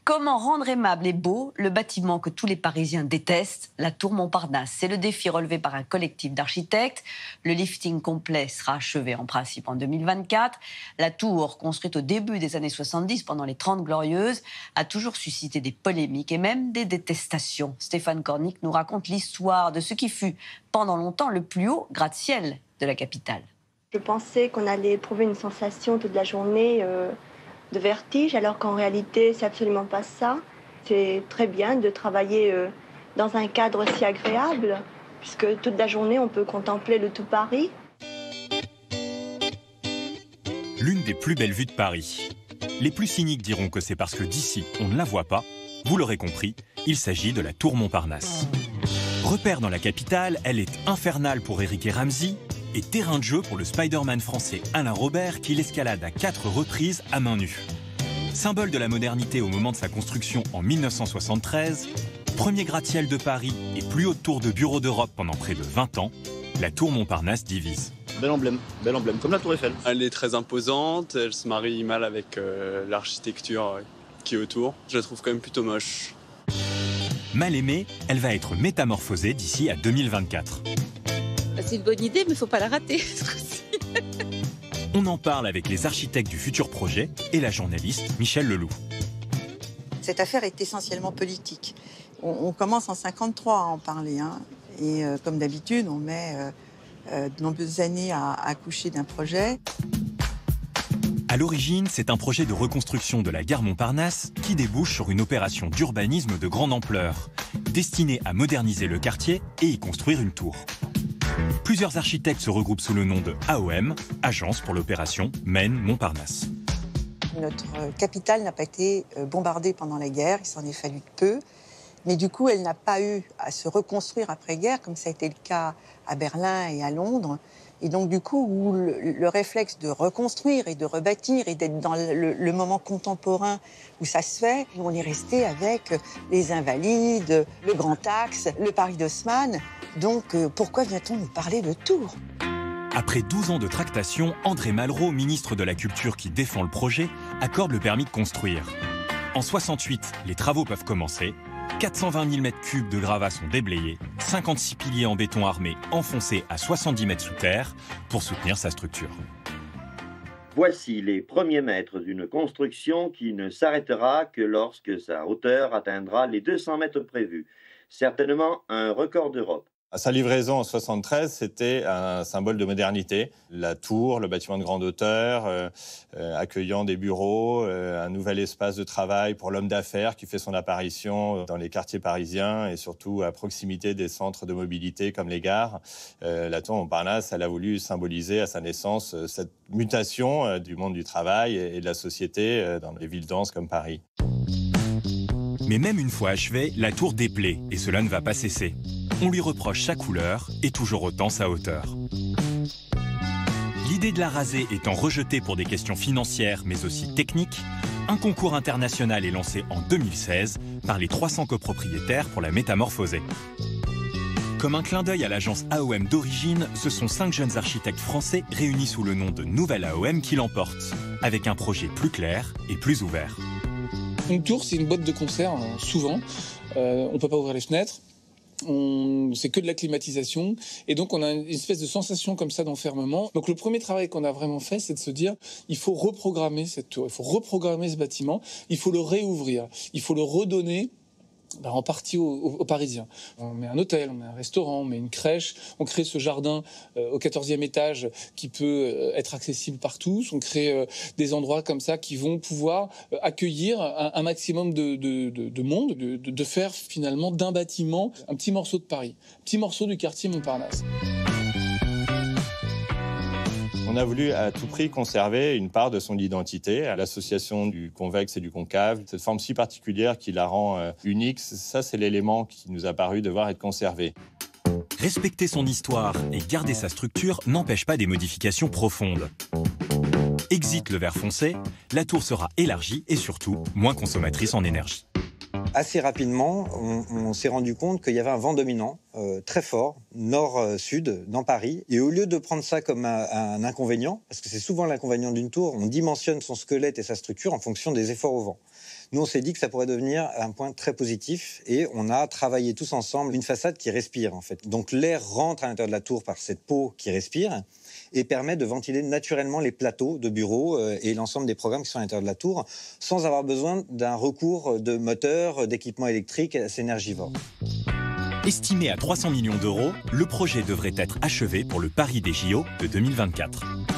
Comment rendre aimable et beau le bâtiment que tous les Parisiens détestent, la tour Montparnasse? C'est le défi relevé par un collectif d'architectes. Le lifting complet sera achevé en principe en 2024. La tour, construite au début des années 70 pendant les 30 Glorieuses, a toujours suscité des polémiques et même des détestations. Stéphane Cornic nous raconte l'histoire de ce qui fut pendant longtemps le plus haut gratte-ciel de la capitale. Je pensais qu'on allait éprouver une sensation toute la journée de vertige, alors qu'en réalité, c'est absolument pas ça. C'est très bien de travailler dans un cadre si agréable, puisque toute la journée, on peut contempler le tout Paris. L'une des plus belles vues de Paris. Les plus cyniques diront que c'est parce que d'ici, on ne la voit pas. Vous l'aurez compris, il s'agit de la tour Montparnasse. Repère dans la capitale, elle est infernale pour Eric et Ramsey et terrain de jeu pour le Spider-Man français Alain Robert qui l'escalade à 4 reprises à main nue. Symbole de la modernité au moment de sa construction en 1973, premier gratte-ciel de Paris et plus haute tour de bureau d'Europe pendant près de 20 ans, la tour Montparnasse divise. Bel emblème, comme la tour Eiffel. Elle est très imposante, elle se marie mal avec l'architecture qui est autour. Je la trouve quand même plutôt moche. Mal aimée, elle va être métamorphosée d'ici à 2024. C'est une bonne idée, mais il ne faut pas la rater. On en parle avec les architectes du futur projet et la journaliste Michèle Leloup. Cette affaire est essentiellement politique. On commence en 1953 à en parler. Et comme d'habitude, on met de nombreuses années à accoucher d'un projet. À l'origine, c'est un projet de reconstruction de la gare Montparnasse qui débouche sur une opération d'urbanisme de grande ampleur, destinée à moderniser le quartier et y construire une tour. Plusieurs architectes se regroupent sous le nom de AOM, Agence pour l'opération Maine-Montparnasse. Notre capitale n'a pas été bombardée pendant la guerre, il s'en est fallu peu. Mais du coup, elle n'a pas eu à se reconstruire après-guerre, comme ça a été le cas à Berlin et à Londres. Et donc, du coup, où le réflexe de reconstruire et de rebâtir et d'être dans le moment contemporain où ça se fait, on est resté avec les Invalides, le Grand Axe, le Paris d'Haussmann. Donc, pourquoi vient-on nous parler de tour ? Après 12 ans de tractation, André Malraux, ministre de la Culture qui défend le projet, accorde le permis de construire. En 68, les travaux peuvent commencer. 420 000 m3 de gravats sont déblayés, 56 piliers en béton armé enfoncés à 70 mètres sous terre pour soutenir sa structure. Voici les premiers mètres d'une construction qui ne s'arrêtera que lorsque sa hauteur atteindra les 200 mètres prévus. Certainement un record d'Europe. À sa livraison en 1973, c'était un symbole de modernité. La tour, le bâtiment de grande hauteur, accueillant des bureaux, un nouvel espace de travail pour l'homme d'affaires qui fait son apparition dans les quartiers parisiens et surtout à proximité des centres de mobilité comme les gares. La tour Montparnasse, elle a voulu symboliser à sa naissance cette mutation du monde du travail et de la société dans les villes denses comme Paris. Mais même une fois achevée, la tour déplaît et cela ne va pas cesser. On lui reproche sa couleur et toujours autant sa hauteur. L'idée de la raser étant rejetée pour des questions financières mais aussi techniques, un concours international est lancé en 2016 par les 300 copropriétaires pour la métamorphoser. Comme un clin d'œil à l'agence AOM d'origine, ce sont 5 jeunes architectes français réunis sous le nom de Nouvelle AOM qui l'emportent, avec un projet plus clair et plus ouvert. Une tour, c'est une boîte de concert, souvent. On ne peut pas ouvrir les fenêtres. C'est que de la climatisation et donc on a une espèce de sensation comme ça d'enfermement. Donc le premier travail qu'on a vraiment fait, c'est de se dire il faut reprogrammer cette tour, il faut reprogrammer ce bâtiment, il faut le réouvrir, il faut le redonner en partie aux Parisiens. On met un hôtel, on met un restaurant, on met une crèche, on crée ce jardin au 14e étage qui peut être accessible par tous, on crée des endroits comme ça qui vont pouvoir accueillir un maximum de monde, de faire finalement d'un bâtiment un petit morceau de Paris, un petit morceau du quartier Montparnasse. On a voulu à tout prix conserver une part de son identité à l'association du convexe et du concave. Cette forme si particulière qui la rend unique, ça c'est l'élément qui nous a paru devoir être conservé. Respecter son histoire et garder sa structure n'empêche pas des modifications profondes. Exit le verre foncé, la tour sera élargie et surtout moins consommatrice en énergie. Assez rapidement, on s'est rendu compte qu'il y avait un vent dominant très fort, nord-sud, dans Paris. Et au lieu de prendre ça comme un inconvénient, parce que c'est souvent l'inconvénient d'une tour, on dimensionne son squelette et sa structure en fonction des efforts au vent. Nous, on s'est dit que ça pourrait devenir un point très positif et on a travaillé tous ensemble une façade qui respire en fait. Donc l'air rentre à l'intérieur de la tour par cette peau qui respire et permet de ventiler naturellement les plateaux de bureaux et l'ensemble des programmes qui sont à l'intérieur de la tour sans avoir besoin d'un recours de moteurs, d'équipements électriques assez énergivores. Estimé à 300 millions d'euros, le projet devrait être achevé pour le Paris des JO de 2024.